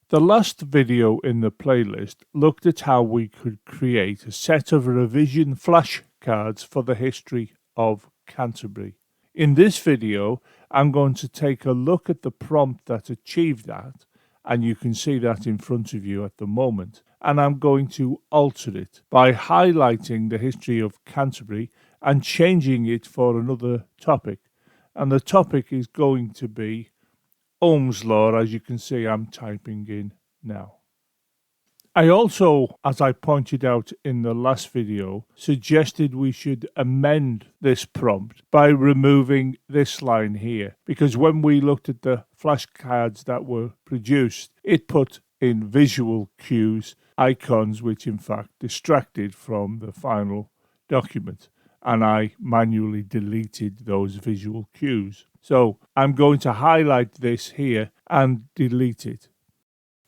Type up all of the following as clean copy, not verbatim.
The last video in the playlist looked at how we could create a set of revision flashcards for the history of Canterbury. In this video, I'm going to take a look at the prompt that achieved that, and you can see that in front of you at the moment, and I'm going to alter it by highlighting the history of Canterbury and changing it for another topic. And the topic is going to be Ohm's Law, as you can see I'm typing in now. I also, as I pointed out in the last video, suggested we should amend this prompt by removing this line here, because when we looked at the flashcards that were produced, it put in visual cues icons which in fact distracted from the final document, and I manually deleted those visual cues. So I'm going to highlight this here and delete it.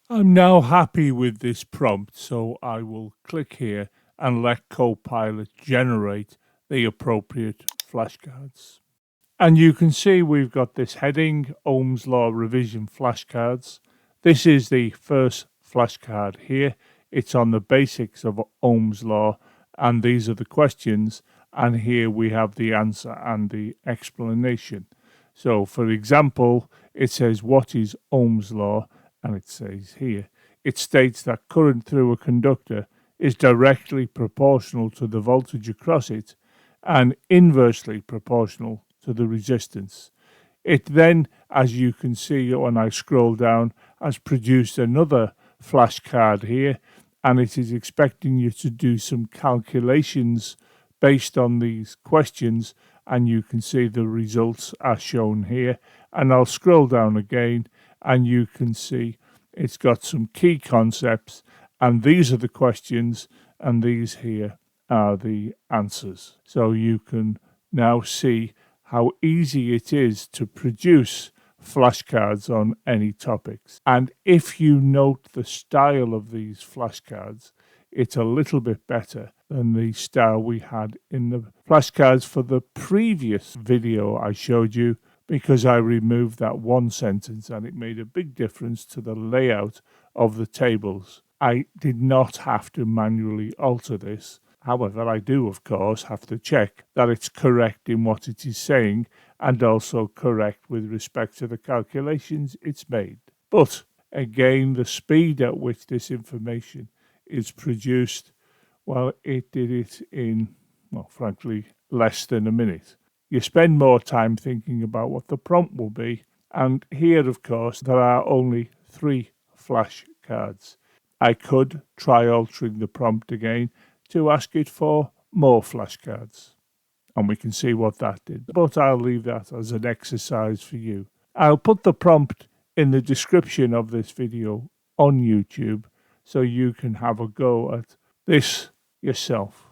I'm now happy with this prompt, so I will click here and let Copilot generate the appropriate flashcards. And you can see we've got this heading, Ohm's Law Revision Flashcards. This is the first flashcard here. It's on the basics of Ohm's Law, and these are the questions, and here we have the answer and the explanation. So, for example, it says, what is Ohm's Law? And it says here, it states that current through a conductor is directly proportional to the voltage across it and inversely proportional to the resistance. It then, as you can see when I scroll down, has produced another flashcard here, and it is expecting you to do some calculations based on these questions, and you can see the results are shown here. And I'll scroll down again, and you can see it's got some key concepts, and these are the questions, and these here are the answers. So you can now see how easy it is to produce flashcards on any topics. And if you note the style of these flashcards, it's a little bit better than the style we had in the flashcards for the previous video I showed you, because I removed that one sentence and it made a big difference to the layout of the tables. I did not have to manually alter this. However, I do, of course, have to check that it's correct in what it is saying and also correct with respect to the calculations it's made. But again, the speed at which this information is produced, well, it did it in, well, frankly, less than a minute. You spend more time thinking about what the prompt will be, and here, of course, there are only 3 flashcards. I could try altering the prompt again to ask it for more flashcards, and we can see what that did, but I'll leave that as an exercise for you. I'll put the prompt in the description of this video on YouTube so you can have a go at this yourself.